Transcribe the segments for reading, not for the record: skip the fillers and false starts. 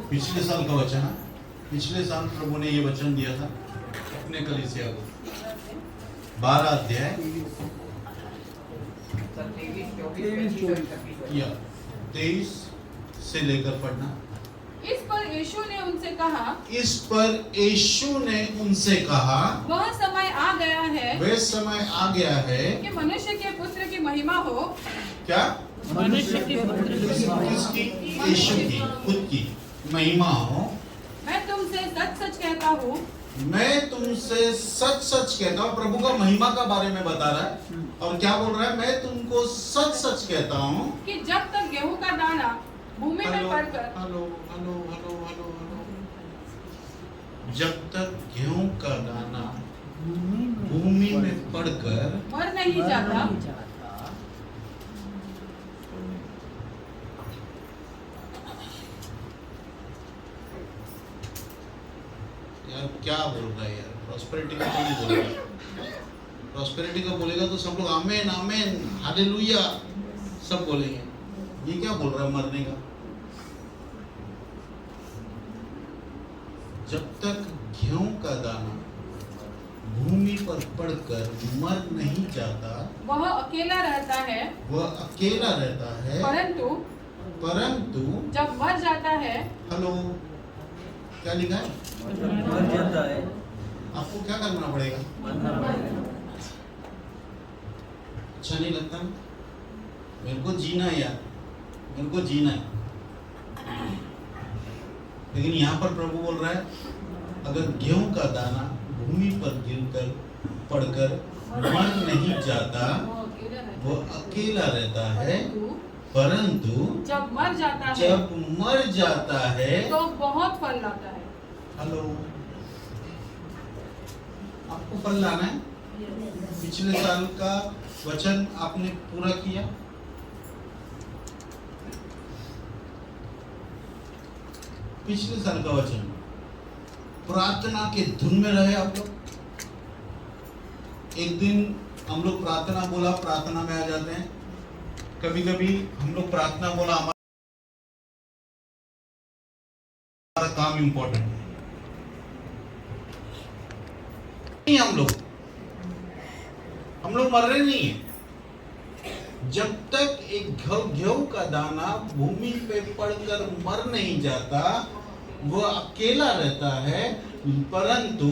पिछले साल का वचन है। पिछले साल प्रभु ने ये वचन दिया था अपने कलीसिया को। 12 अध्याय 23 से लेकर पढ़ना। इस पर यीशु ने उनसे कहा, इस पर यीशु ने उनसे कहा, वह समय आ गया है, वह समय आ गया है कि मनुष्य के पुत्र की महिमा हो। क्या? मनुष्य के पुत्र की किसकी? यीशु की खुद की महिमा हो। मैं तुमसे सच सच कहता हूँ, मैं तुमसे सच सच कहता हूँ। प्रभु का महिमा का बारे में बता रहा है और क्या बोल रहा है? मैं तुमको सच सच कहता हूँ कि जब तक गेहूं का दाना भूमि में पड़कर hello hello hello hello hello, जब तक गेहूं का दाना भूमि में पड़कर मर नहीं जाता, यार क्या बोल रहा है यार? प्रॉस्पेरिटी का तो नहीं बोलेगा। प्रॉस्पेरिटी का बोलेगा तो सब लोग आमेन आमेन हालेलुया सब बोलेंगे। ये क्या बोल रहा है मरने का? जब तक गेहूं का दाना भूमि पर पड़कर मर नहीं जाता, वह अकेला रहता है, वह अकेला रहता है, परंतु जब मर जाता है, हेलो क्या लिखा है? मर जाता है। आपको क्या करना पड़ेगा? अच्छा नहीं लगता ना? मेरे को जीना है यार, मेरे को जीना है। लेकिन यहाँ पर प्रभु बोल रहा है अगर गेहूं का दाना भूमि पर गिरकर पड़कर मर नहीं जाता, वो अकेला रहता है, परंतु जब मर जाता है, जब मर जाता है तो बहुत फल लाता है। हेलो, आपको फल लाना है। पिछले साल का वचन आपने पूरा किया। पिछले साल का वचन प्रार्थना के धुन में रहे आप लोग। एक दिन हम लोग प्रार्थना बोला, प्रार्थना में आ जाते हैं। कभी कभी हम लोग प्रार्थना बोला, हमारा काम इंपॉर्टेंट है। हम लोग मर रहे नहीं है। जब तक एक गेहूं का दाना भूमि पे पड़कर मर नहीं जाता, वह अकेला रहता है, परंतु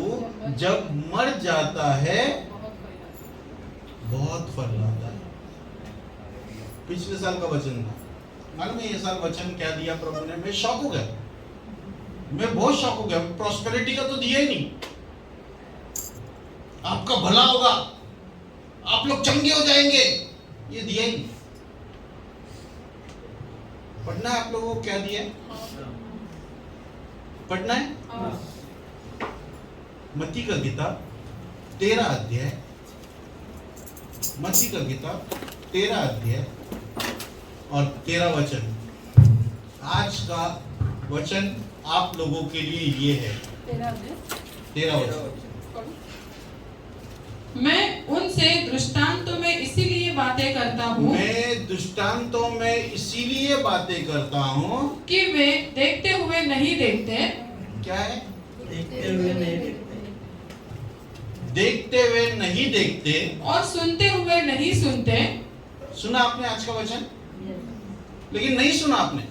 जब मर जाता है बहुत फल लाता है। पिछले साल का वचन था। मालूम है ये साल वचन क्या दिया प्रभु ने? मैं शॉक हो गया, मैं बहुत शॉक हो गया। प्रॉस्पेरिटी का तो दिया ही नहीं। आपका भला होगा, आप लोग चंगे हो जाएंगे, ये दिया ही नहीं। पढ़ना है आप लोगों को? क्या दिया है? पढ़ना है मत्ती का किताब 13 अध्याय, मत्ती का किताब 13 अध्याय और 13 वचन। आज का वचन आप लोगों के लिए ये है। 13 वचन। मैं उनसे दृष्टांतों में इसीलिए बातें करता हूँ, मैं दृष्टांतों में इसीलिए बातें करता हूँ कि वे देखते हुए नहीं देखते, क्या है? देखते हुए नहीं देखते, देखते हुए नहीं देखते और सुनते हुए नहीं सुनते। सुना आपने आज का वचन? लेकिन नहीं सुना आपने,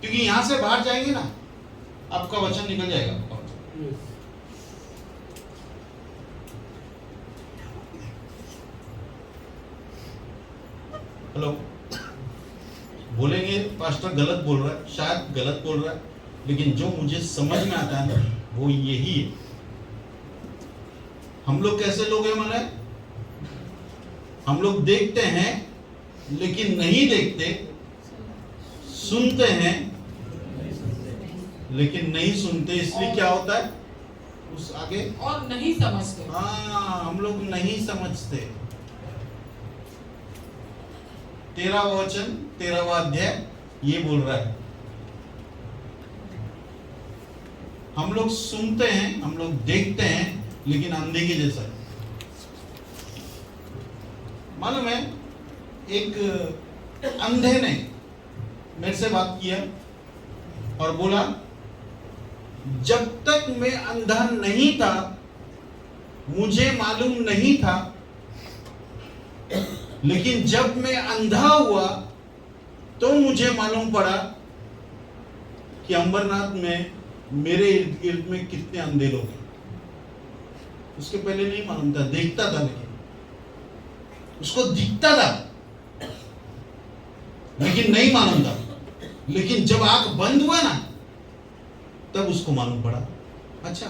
क्योंकि यहां से बाहर जाएंगे ना, आपका वचन निकल जाएगा। हेलो, बोलेंगे पास्टर गलत बोल रहा है, शायद गलत बोल रहा है, लेकिन जो मुझे समझ में आता है ना वो यही है। हम लोग कैसे लोग हैं? माने हम लोग देखते हैं लेकिन नहीं देखते, सुनते हैं लेकिन नहीं सुनते। इसलिए क्या होता है उस आगे? और नहीं समझते। हाँ, हम लोग नहीं समझते। 13वां वचन 13वां अध्याय ये बोल रहा है हम लोग सुनते हैं, हम लोग देखते हैं, लेकिन अंधे के जैसा है। मालूम है एक अंधे ने मेरे से बात किया, और बोला, जब तक मैं अंधा नहीं था, मुझे मालूम नहीं था, लेकिन जब मैं अंधा हुआ तो मुझे मालूम पड़ा कि अंबरनाथ में मेरे इर्द गिर्द में कितने अंधे लोग हैं। उसके पहले नहीं मालूम था, देखता था, लेकिन उसको दिखता था लेकिन नहीं मालूम था। लेकिन जब आंख बंद हुआ ना, तब उसको मालूम पड़ा, अच्छा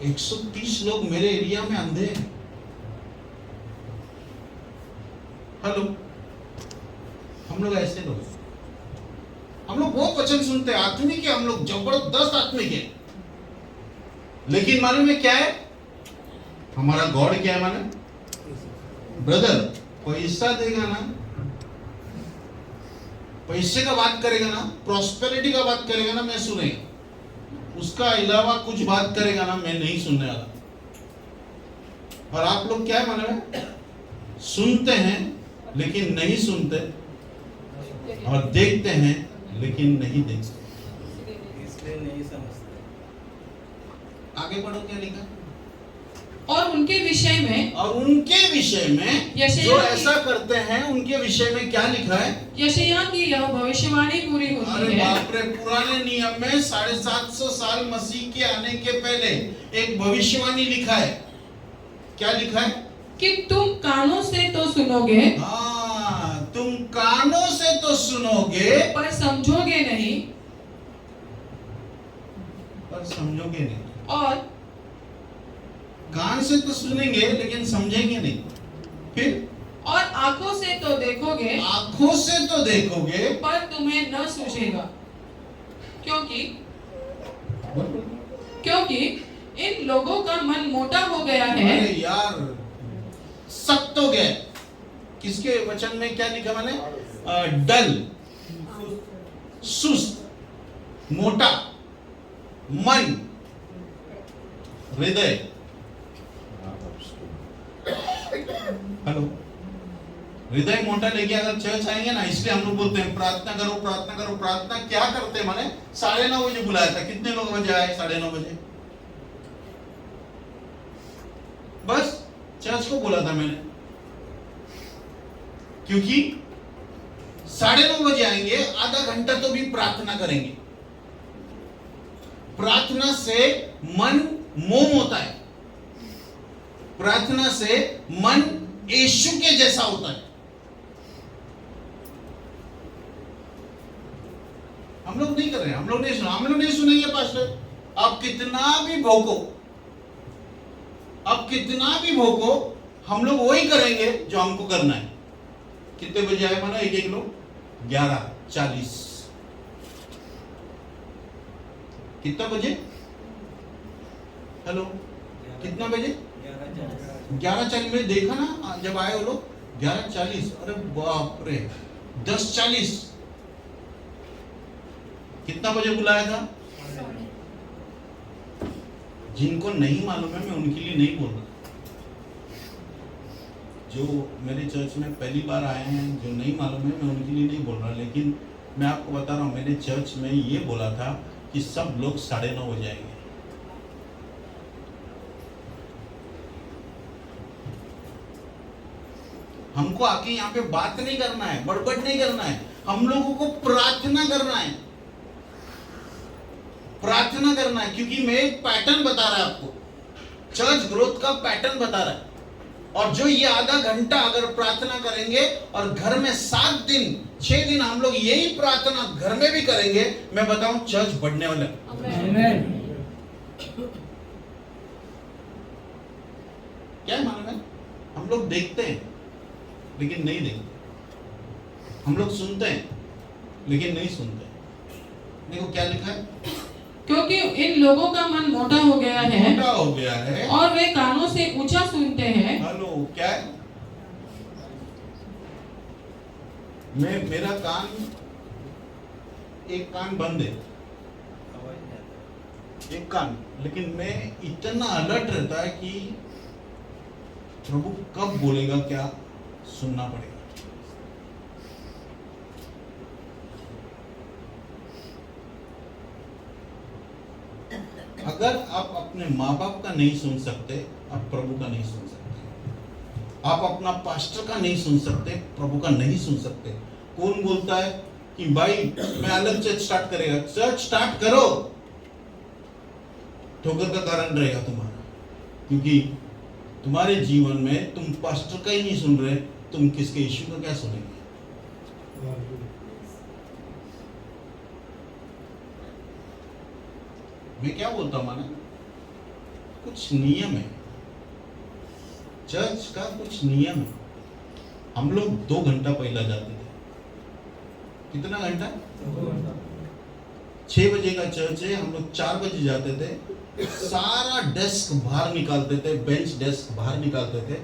130 लोग मेरे एरिया में अंधे हैं। हेलो, हम लोग ऐसे लोग, हम लोग बहुत वचन सुनते हैं, आत्मिक है, हम लोग जबरदस्त आत्मिक है, लेकिन मालूम है क्या है हमारा गॉड क्या है? मालूम ब्रदर, पैसा देगा ना, पैसे का बात करेगा ना, प्रॉस्पेरिटी का बात करेगा ना, मैं सुनेगा। उसका अलावा कुछ बात करेगा ना, मैं नहीं सुनने वाला। और आप लोग क्या है मालूम है, सुनते हैं लेकिन नहीं सुनते, और देखते हैं लेकिन नहीं देखते, इसलिए नहीं समझते। आगे बढ़ो, क्या लिखा? और उनके विषय में, और उनके विषय में यशायाह जो की- ऐसा करते हैं उनके विषय में क्या लिखा है? यशायाह की यह भविष्यवाणी पूरी अरे होती है। बाप रे, पुराने नियम में 750 साल मसीह के आने के पहले एक भविष्यवाणी लिखा है। क्या लिखा है? कि तुम कानों से तो सुनोगे, हाँ, तुम कानों से तो सुनोगे पर समझोगे नहीं, पर समझोगे नहीं। और कान से तो सुनेंगे लेकिन समझेंगे नहीं। फिर और आंखों से तो देखोगे, आंखों से तो देखोगे, पर तुम्हें न सूझेगा, क्योंकि क्योंकि इन लोगों का मन मोटा हो गया है। अरे यार, सख्त हो गया। किसके वचन में क्या लिखा मैंने? डल, सुस्त, मोटा, मन, हृदय। हेलो, हृदय मोटा लेके अगर चर्च आएंगे ना, इसलिए हम लोग बोलते हैं प्रार्थना करो, प्रार्थना करो। प्रार्थना क्या करते हैं? मैंने 9:30 बजे बुलाया था, कितने लोग बजे आए? 9:30 बजे। बस चर्च को बोला था मैंने, क्योंकि 9:30 बजे आएंगे, आधा घंटा तो भी प्रार्थना करेंगे। प्रार्थना से मन मोम होता है, प्रार्थना से मन यीशु के जैसा होता है। हम लोग नहीं कर रहे हैं, हम लोग नहीं सुनेंगे पास्टर। आप कितना भी भोको, अब कितना भी भोको, हम लोग वही करेंगे जो हमको करना है। कितने बजे आए मानो? एक लोग 11:40। कितना बजे? हेलो, कितना बजे? 11:40 में देखा ना, जब आए वो लोग 11:40। अरे बाप रे, 10:40। कितना बजे बुलाया था? जिनको नहीं मालूम है, मैं उनके लिए नहीं बोल रहा। जो मेरे चर्च में पहली बार आए हैं, जो नहीं मालूम है, मैं उनके लिए नहीं बोल रहा। लेकिन मैं आपको बता रहा हूँ, मेरे चर्च में ये बोला था कि सब लोग 9:30 बजे आएंगे। हमको आके यहाँ पे बात नहीं करना है, बड़बड़ नहीं करना है, हम लोगों को प्रार्थना करना है, प्रार्थना करना है। क्योंकि मैं एक पैटर्न बता रहा है आपको, चर्च ग्रोथ का पैटर्न बता रहा है। और जो ये आधा घंटा अगर प्रार्थना करेंगे और घर में 7 दिन 6 दिन हम लोग यही प्रार्थना घर में भी करेंगे, मैं बताऊं चर्च बढ़ने वाला है। क्या मालूम है? हम लोग देखते हैं लेकिन नहीं देखते, हम लोग सुनते हैं लेकिन नहीं सुनते। देखो क्या लिखा है, क्योंकि इन लोगों का मन मोटा हो गया है, मोटा हो गया है, और वे कानों से ऊंचा सुनते हैं। हेलो, क्या है? मेरा कान, एक कान बंद है, एक कान, लेकिन मैं इतना अलर्ट रहता है कि प्रभु कब बोलेगा, क्या सुनना पड़ेगा। अगर आप अपने माँ बाप का नहीं सुन सकते, आप प्रभु का नहीं सुन सकते। आप अपना पास्टर का नहीं सुन सकते, प्रभु का नहीं सुन सकते। कौन बोलता है कि भाई मैं अलग चर्च स्टार्ट करेगा? चर्च स्टार्ट करो, ठोकर का कारण रहेगा तुम्हारा, क्योंकि तुम्हारे जीवन में तुम पास्टर का ही नहीं सुन रहे, तुम किसके यीशु का क्या सुनेंगे? मैं क्या बोलता हूं माना, कुछ नियम है, चर्च का कुछ नियम है। हम लोग 2 घंटा पहला जाते थे। कितना घंटा? 6 बजे का चर्च है, हम लोग 4 बजे जाते थे। सारा डेस्क बाहर निकालते थे, बेंच डेस्क बाहर निकालते थे,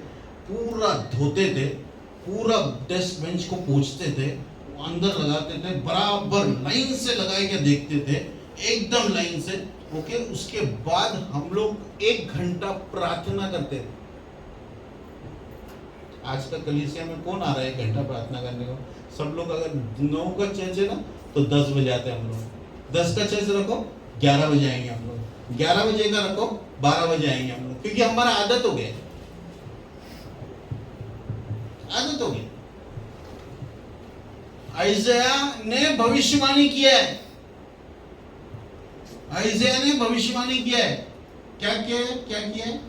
पूरा धोते थे, पूरा डेस्क बेंच को पोंछते थे, अंदर लगाते थे, बराबर लाइन से लगा के देखते थे, एकदम लाइन से। ओके, उसके बाद हम लोग 1 घंटा प्रार्थना करते थे। आज का कलीसिया में कौन आ रहा है 1 घंटा प्रार्थना करने को? सब लोग अगर 9 का चर्च है ना तो 10 बजे आते हैं हम लोग। 10 का चर्च रखो 11 बजे आएंगे हम लोग, 11 बजे का रखो 12 बजे आएंगे हम लोग, क्योंकि हमारा आदत हो गया, आदत हो गई। आइज़ाया ने भविष्यवाणी किया है, आइज़ाया ने भविष्यवाणी किया है। क्या किया है? क्या किया है?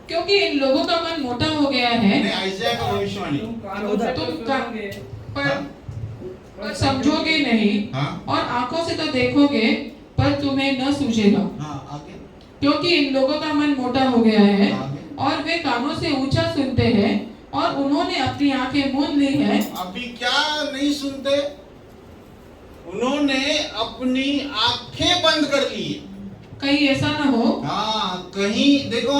क्योंकि इन लोगों का मन मोटा हो गया है। नहीं, आइज़ाया का भविष्यवाणी। पर समझोगे नहीं, हाँ? और आंखों से तो देखोगे पर तुम्हें न सूझेगा। हाँ, आगे। क्योंकि इन लोगों का मन मोटा हो गया है, आगे। और वे कानों से ऊंचा सुनते हैं, और उन्होंने अपनी आंखें मूंद ली है। अभी क्या नहीं सुनते? उन्होंने अपनी आंखें बंद कर ली। कहीं ऐसा ना हो हाँ, कहीं देखो,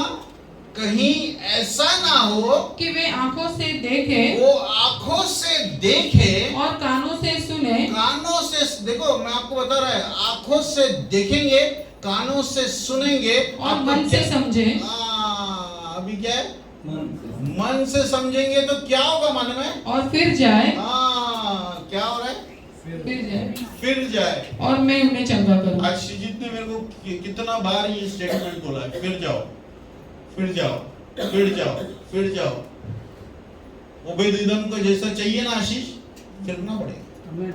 कहीं ऐसा ना हो कि वे आंखों से देखें, वो आंखों से देखे और कानों से सुने। कानों से देखो, मैं आपको बता रहा है, आंखों से देखेंगे, कानों से सुनेंगे, और मन से समझे। अभी क्या है? मन से समझेंगे तो क्या होगा मन में? और फिर जाए। क्या हो रहा है? फिर जाए और मैं उन्हें चंगा करूं। आज श्रीजीत ने मेरे को कितना बार ये स्टेटमेंट बोला है, फिर जाओ, फिर जाओ, फिर जाओ, फिर जाओ। ओबेद-एदोम को जैसा चाहिए ना आशीष, फिरना पड़ेगा।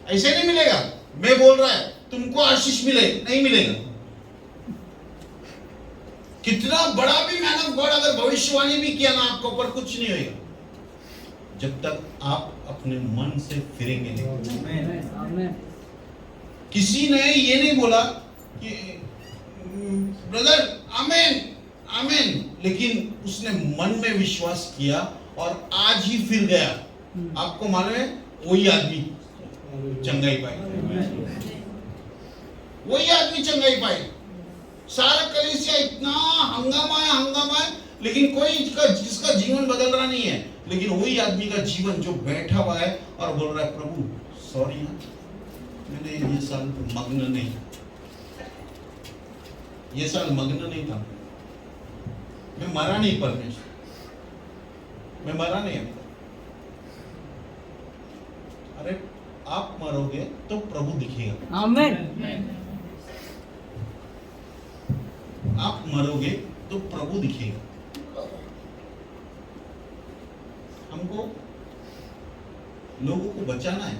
ऐसे नहीं मिलेगा। मैं बोल रहा है तुमको आशीष मिले, नहीं मिलेगा। कितना बड़ा भी मैन ऑफ गॉड अगर भविष्यवाणी भी किया ना आपके ऊपर, कुछ नहीं होगा जब तक आप अपने मन से फिरेंगे नहीं। किसी ने ये नहीं बोला कि ब्रदर आमेन आमेन, लेकिन उसने मन में विश्वास किया और आज ही फिर गया। आपको मालूम है, वही आदमी चंगाई पाई, वही आदमी चंगाई पाई। सारा कलीसिया इतना हंगामा है, लेकिन कोई जिसका जीवन बदल रहा नहीं है, लेकिन वही आदमी का जीवन जो बैठा हुआ है और बोल रहा है प्रभु सॉरी ना, मैंने ये साल मग्न नहीं, ये साल मग्न नहीं था, मैं मरा नहीं परमेश्वर, मैं मरा नहीं। अरे आप मरोगे तो प्रभु दिखेगा। आमीन। आप मरोगे तो प्रभु दिखेगा। हमको लोगों को बचाना है,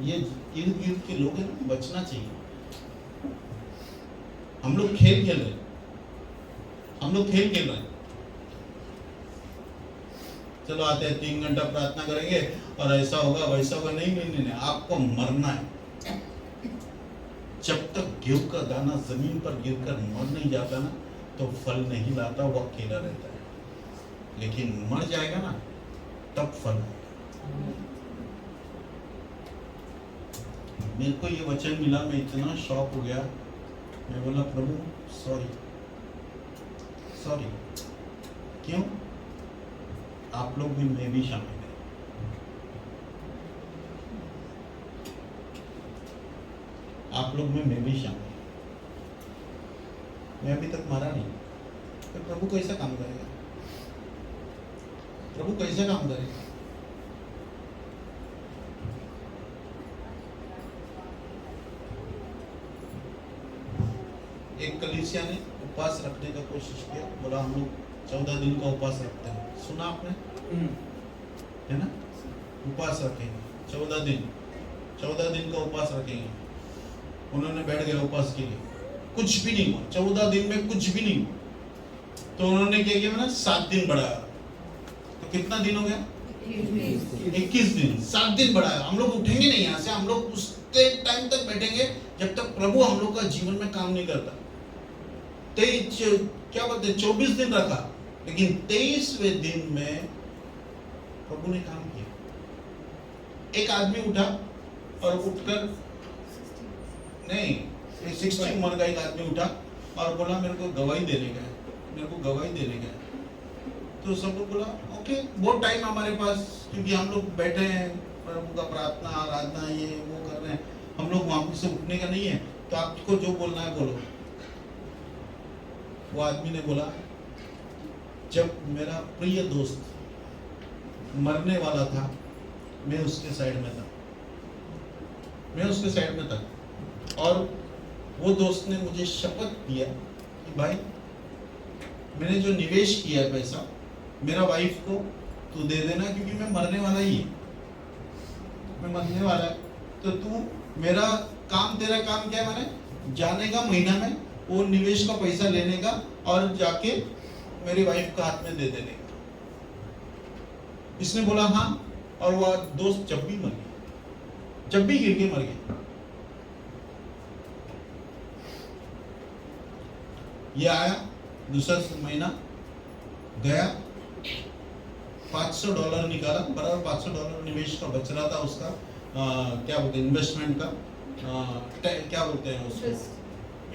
ये इर्द गिर्द के लोग हैं ना, बचना चाहिए। हम लोग खेल खेल रहे हैं, हम लोग खेल खेल रहे हैं। चलो आते हैं 3 घंटा प्रार्थना करेंगे और ऐसा होगा वैसा होगा, नहीं नहीं नहीं, आपको मरना है। जब तक गेहूं का दाना जमीन पर गिरकर मर नहीं जाता ना, तो फल नहीं लाता, वो अकेला रहता है। लेकिन मर जाएगा ना, तब फल आएगा। मेरे को ये वचन मिला, मैं इतना शॉक हो गया। मैं बोला प्रभु सॉरी सॉरी। क्यों? आप लोग भी, मैं भी शामिल है। आप लोग में मैं भी शामिल। मैं अभी तक मरा नहीं, तो प्रभु कैसा काम करेगा? प्रभु कैसे काम करेगा? एक कलीसिया ने उपवास रखने का कोशिश किया, बोला हम लोग 14 दिन का उपवास रखते हैं। सुना आपने? है ना? उपवास रखेंगे 14 दिन का उपवास रखेंगे। उन्होंने बैठ गए उपवास के लिए, कुछ भी नहीं हुआ 14 दिन में, कुछ भी नहीं हुआ। तो उन्होंने क्या किया ना, 7 दिन बढ़ाया। तो कितना दिन हो गया? 21 दिन। 7 दिन बढ़ाया। हम लोग उठेंगे नहीं यहाँ से, हम लोग उस टाइम तक बैठेंगे जब तक प्रभु हम लोग का जीवन में काम नहीं करता। 24 दिन रखा, लेकिन 23वें दिन में प्रभु ने काम किया। एक आदमी उठा और उठकर, नहीं 60 उम्र का एक आदमी उठा और बोला मेरे को गवाही देने का है, तो सब लोग बोला ओके, बहुत टाइम हमारे पास, क्योंकि हम लोग बैठे हैं प्रभु का प्रार्थना आराधना ये वो कर रहे हैं, हम लोग वहां से उठने का नहीं है, तो आपको जो बोलना है बोलो। वो आदमी ने बोला जब मेरा प्रिय दोस्त मरने वाला था, मैं उसके साइड में था और वो दोस्त ने मुझे शपथ दिया कि भाई मैंने जो निवेश किया है पैसा, मेरा वाइफ को तू दे देना, क्योंकि मैं मरने वाला ही है, तो तू मेरा काम, तेरा काम क्या है, मैंने जाने का महीना में वो निवेश का पैसा लेने का और जाके मेरी वाइफ का हाथ में दे देने का। इसने बोला हाँ, और वो दोस्त जब भी गिर के मर गया। ये आया, दूसरा महीना गया, $500 निकाला, बराबर $500 निवेश का बच रहा था उसका, क्या बोलते हैं इन्वेस्टमेंट का, क्या बोलते हैं उसको,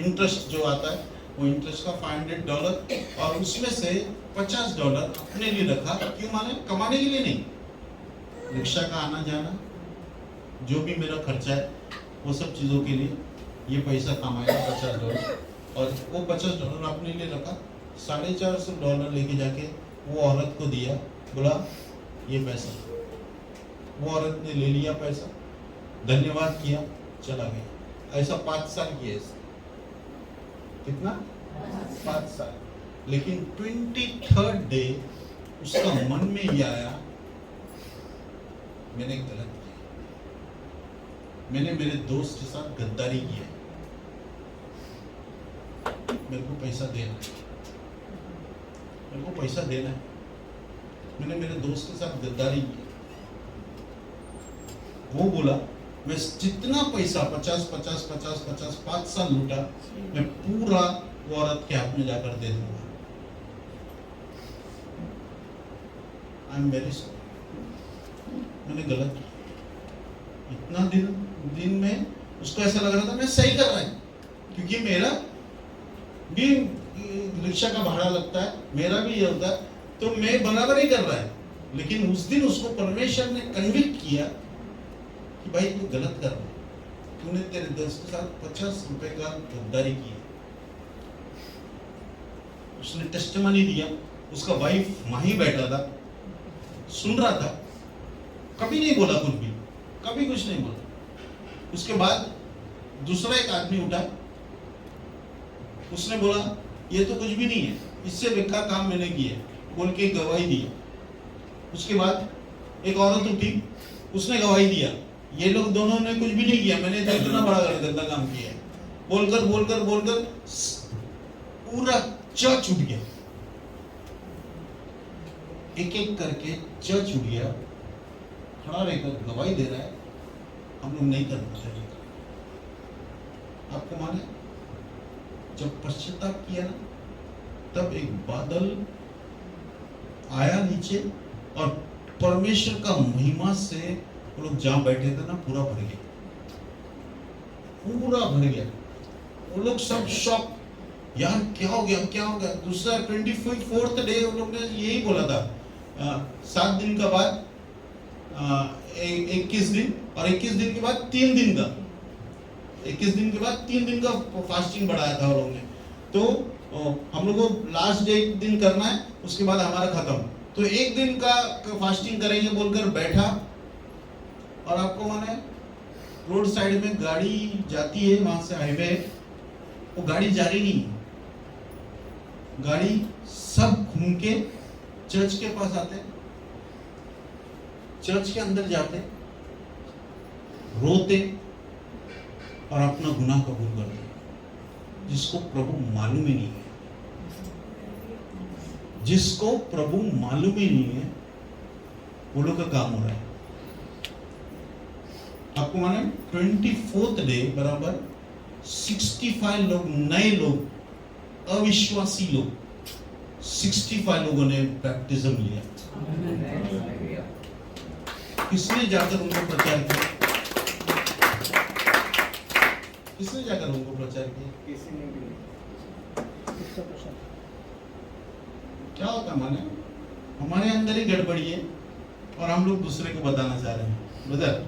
इंटरेस्ट जो आता है, वो इंटरेस्ट का $500, और उसमें से $50 अपने लिए रखा। क्यों? माने कमाने के लिए नहीं, रिक्शा का आना जाना, जो भी मेरा खर्चा है वो सब चीज़ों के लिए ये पैसा कमाया $50, और वो $50 अपने लिए रखा। $450 लेके जाके वो औरत को दिया, बोला ये पैसा। वो औरत ने ले लिया पैसा, धन्यवाद किया, चला गया। ऐसा 5 साल किया। कितना? 5 साल। लेकिन 23rd डे उसका मन में ये आया, मैंने गलत किया, मैंने मेरे दोस्त के साथ गद्दारी की है, मेरे को पैसा देना है, मैंने मेरे दोस्त के साथ गद्दारी की। वो बोला मैं जितना पैसा 5 साल लूटा, मैं पूरा वो औरत के हाथ में जाकर दे दूंगा। आई एम वेरी सॉरी, मैंने गलत किया। इतना दिन में उसको ऐसा लग रहा था मैं सही कर रहा है, क्योंकि मेरा भी रिक्शा का भाड़ा लगता है, मेरा भी ये होता है, तो मैं बराबर ही कर रहा है। लेकिन उस दिन उसको परमेश्वर ने कन्विक्ट किया कि भाई तू गलत कर रहा है, तूने तेरे दोस्त के साथ $50 का गद्दारी की। उसने टेस्टिमनी दिया, उसका वाइफ वहीं बैठा था, सुन रहा था, कभी नहीं बोला कुछ भी, कभी कुछ नहीं बोला। उसके बाद दूसरा एक आदमी उठा, उसने बोला ये तो कुछ भी नहीं है, इससे बेकार काम मैंने किया, बोल के गवाही दी। उसके बाद एक औरत उठी, उसने गवाही दिया, ये लोग दोनों ने कुछ भी नहीं किया, मैंने तो इतना बड़ा गंदा काम किया है। बोलकर पूरा चर्च उठ गया, एक एक करके चर्च उठ गया, खड़ा रहकर गवाही दे रहा है, हम लोग नहीं करना चाहिए। आपको माने जब पश्चाताप किया ना, तब एक बादल आया नीचे, और परमेश्वर का महिमा से वो लोग जहां बैठे थे ना, पूरा भर गया। वो लोग सब शॉक, यार क्या हो गया। दूसरा 24th डे वो लोग ने यही बोला था, 7 दिन का बाद 21 दिन, और 21 दिन के बाद 3 दिन का, 21 दिन के बाद 3 दिन का फास्टिंग बढ़ाया था वो लोग ने। तो हम लोग को लास्ट डे 1 दिन करना है, उसके बाद हमारा खत्म। तो 1 दिन का फास्टिंग करेंगे बोलकर बैठा, और आपको माने रोड साइड में गाड़ी जाती है, वहां से हाईवे, वो गाड़ी जा रही नहीं है। गाड़ी सब घूम के चर्च के पास आते, चर्च के अंदर जाते, रोते और अपना गुनाह कबूल करते, जिसको प्रभु मालूम ही नहीं है। जिसको प्रभु मालूम ही नहीं है, वो लोग का काम हो रहा है। आपको माने 24th डे बराबर 65 लोग, नए लोग, अविश्वासी लोग, 65 लोगों ने बैप्टिज्म लिया। किसने जाकर उनको प्रचार किया? किसने जाकर उनको प्रचार किया? किसी ने भी नहीं। क्या होता माने, हमारे अंदर ही गड़बड़ी है और हम लोग दूसरे को बताना चाह रहे हैं। ब्रदर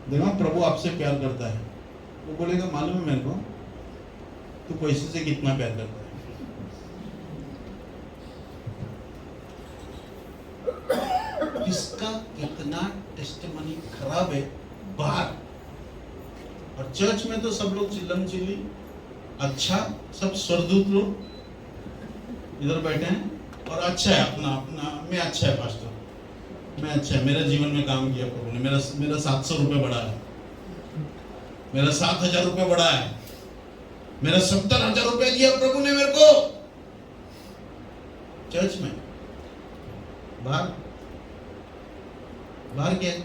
देखो, प्रभु आपसे प्यार करता है। वो बोलेगा मालूम है मेरे को, तू पैसे से कितना प्यार करता है। किसका कितना टेस्टिमनी खराब है बाहर, और चर्च में तो सब लोग चिल्लम चिल्ली, अच्छा, सब स्वर्गदूत लोग इधर बैठे हैं और अच्छा है, अपना अपना मैं अच्छा है पास्टर, मैं अच्छा है, मेरा जीवन में काम किया प्रभु ने, मेरा 700 रुपये बढ़ा है, मेरा 7,000 रुपये बढ़ा है, मेरा 70,000 रुपये दिया प्रभु ने मेरे को। चर्च में बाहर बाहर क्या है?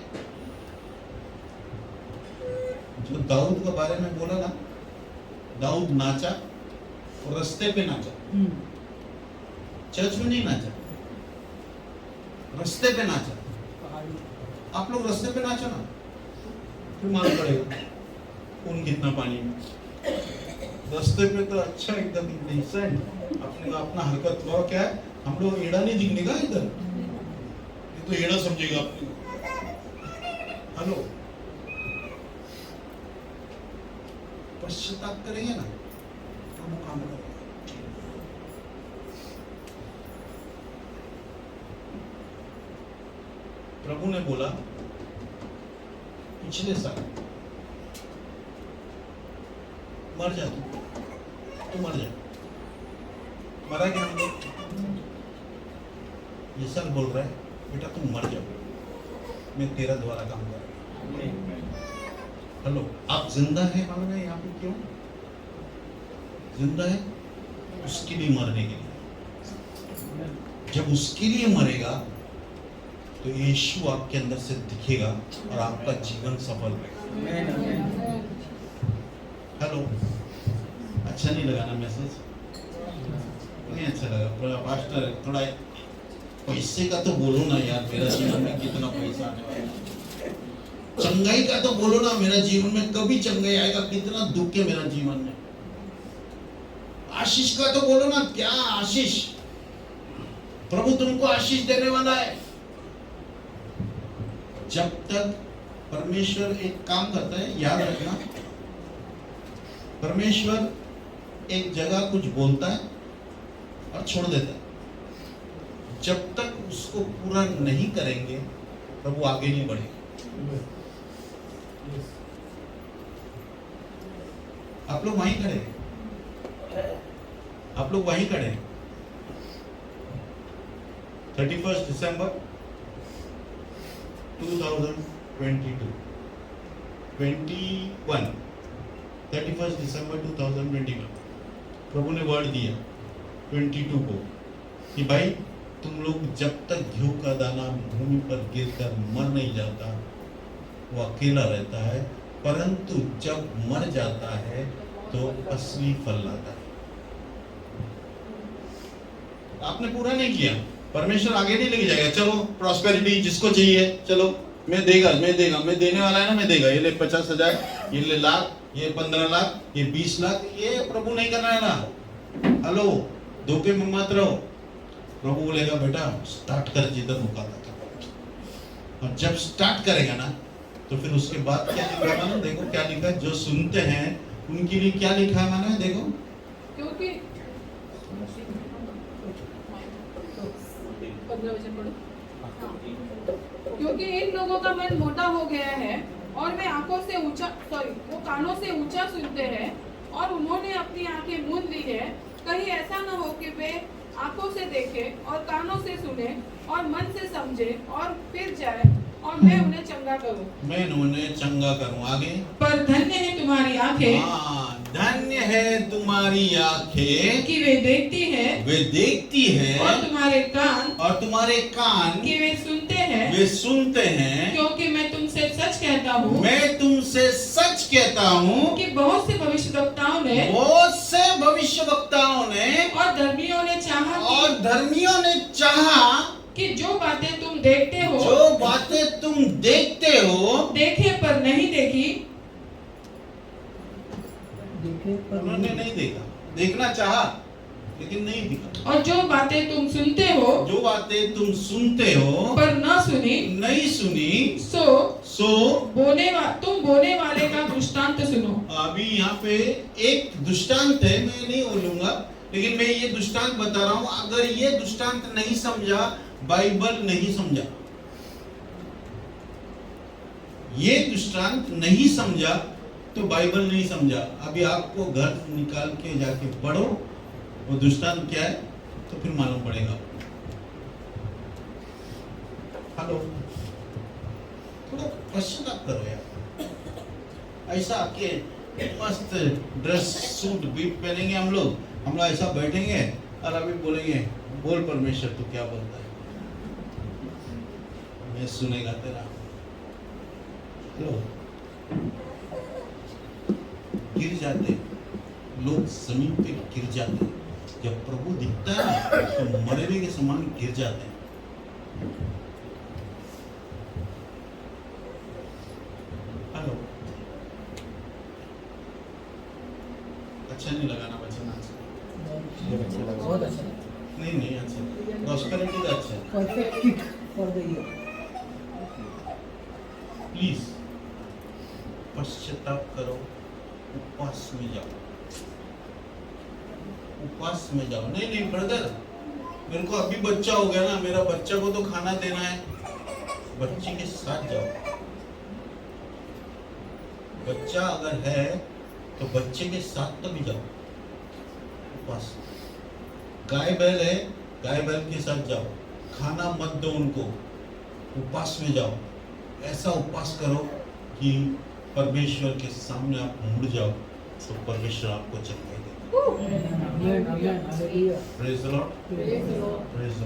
जो दाऊद के बारे में बोला ना, दाऊद नाचा और रास्ते पे नाचा, चर्च में नहीं नाचा, रास्ते पे नाचा। आप लोग रास्ते पे नाचो ना, फिर मालूम पड़ेगा कौन कितना पानी में। रास्ते पे तो अच्छा एकदम डिसेंट अपने का अपना हरकत हुआ। क्या है, हम लोग एड़ा नहीं दिखने का इधर, ये तो एड़ा समझेगा अपने। हेलो, पश्चाताप करेंगे ना, प्रभु काम करेगा। प्रभु ने बोला पिछले साल मर जा, तू मर जा। मरा क्या? ये साल बोल रहा है बेटा तुम मर जाओ, मैं तेरा द्वारा काम कर रहा हूं। हेलो, आप जिंदा है मालूम है यहाँ पे क्यों जिंदा है? उसके लिए मरने के लिए। जब उसके लिए मरेगा तो यीशु आपके अंदर से दिखेगा और आपका जीवन सफल रहेगा। हेलो, अच्छा नहीं लगा ना मैसेज? नहीं अच्छा लगा पास्टर, थोड़ा पैसे का तो बोलो ना यार, मेरा जीवन में कितना पैसा आने वाला है। चंगाई का तो बोलो ना, मेरा जीवन में कभी चंगाई आएगा, कितना दुख है मेरा जीवन में। आशीष का तो बोलो ना, क्या आशीष, प्रभु तुमको आशीष देने वाला है। जब तक परमेश्वर एक काम करता है, याद रखना, परमेश्वर एक जगह कुछ बोलता है और छोड़ देता है। जब तक उसको पूरा नहीं करेंगे प्रभु आगे नहीं बढ़ेगा। आप लोग वहीं खड़े हैं, आप लोग वहीं खड़े हैं। 31 दिसंबर 2022 21 31 दिसंबर 2021 प्रभु ने वर्ड दिया 22 को कि भाई तुम लोग जब तक घी का दाना भूमि पर गिरकर मर नहीं जाता वो अकेला रहता है, परंतु जब मर जाता है तो असली फल लाता है। आपने पूरा नहीं किया, परमेश्वर आगे नहीं लेके जाएगा। चलो प्रॉस्पेरिटी जिसको चाहिए, चलो मैं देगा, मैं देने वाला है ना, मैं देगा। ये ले 50,000, ये ले लाख, ये 15 लाख, ये 20 लाख, ये प्रभु नहीं करना है ना। हेलो, धोखे में मत रहो। प्रभु बोलेगा बेटा स्टार्ट कर जिधर रुका था, और जब स्टार्ट करेगा ना तो फिर उसके बाद क्या लिखा है मानो, देखो क्या लिखा है, जो सुनते हैं उनके लिए क्या लिखा है मानो, देखो। क्योंकि क्योंकि इन लोगों का मन मोटा हो गया है और वे आंखों से ऊंचा वो कानों से ऊंचा सुनते हैं और उन्होंने अपनी आंखें मूंद ली है, कहीं ऐसा न हो कि वे आंखों से देखें और कानों से सुने और मन से समझे और फिर जाए और मैं उन्हें चंगा करूं। मैं उन्हें चंगा करूं। आगे, पर धन्य है तुम्हारी आंखें हाँ, धन्य है तुम्हारी आंखें कि वे देखती है वे देखती है, और तुम्हारे कान और तुम्हारे कान कि वे सुनते हैं, वे सुनते हैं। क्योंकि मैं तुमसे सच कहता हूँ मैं तुमसे सच कहता हूँ कि बहुत से भविष्यवक्ताओं ने बहुत से भविष्यवक्ताओं ने और धर्मियों ने चाहा और धर्मियों ने चाहा कि जो बातें तुम देखते हो, जो बातें तुम देखते हो, देखे पर नहीं देखी, उन्होंने नहीं देखा, देखना चाहा लेकिन नहीं दिखा। और जो बातें तुम सुनते हो जो बातें तुम सुनते हो पर न सुनी, नहीं सुनी, सो तुम बोने वाले का दृष्टांत सुनो। अभी यहाँ पे एक दृष्टांत है, मैं नहीं बोलूंगा, लेकिन मैं ये दृष्टांत बता रहा हूँ। अगर ये दृष्टांत नहीं समझा, बाइबल नहीं समझा। ये दृष्टांत नहीं समझा तो बाइबल नहीं समझा। अभी आपको घर निकाल के जाके पढ़ो वो दृष्टांत क्या है, तो फिर मालूम पड़ेगा। हेलो, थोड़ा पश्चाताप करो यार। ऐसा आके मस्त ड्रेस सूट भी पहनेंगे हम लोग ऐसा बैठेंगे और अभी बोलेंगे बोल परमेश्वर तू क्या बोलता है, मैं सुनेगा तेरा। हेलो, गिर जाते लोग, जमीन पे गिर जाते। जब प्रभु दिखता है ना तो मरे हुए के समान गिर जाते हैं। हेलो, अच्छा नहीं लगा ना वचन आज? बहुत अच्छा नहीं अच्छा, प्रॉस्पेरिटी का अच्छा है। Perfect kit for the year. Please पश्चाताप करो, उपवास में जाओ, उपवास में जाओ। नहीं ब्रदर, मेरे को अभी बच्चा हो गया ना, मेरा बच्चा को तो खाना देना है, बच्चे के साथ जाओ। बच्चा अगर है तो बच्चे के साथ तो भी जाओ उपवास। गाय बैल है, गाय बैल के साथ जाओ, खाना मत दो उनको, उपवास में जाओ। ऐसा उपवास करो कि परमेश्वर के सामने आप मुड़ जाओ, तो परमेश्वर आपको चंगाई देगा। Amen. Hallelujah. Praise the Lord. Praise the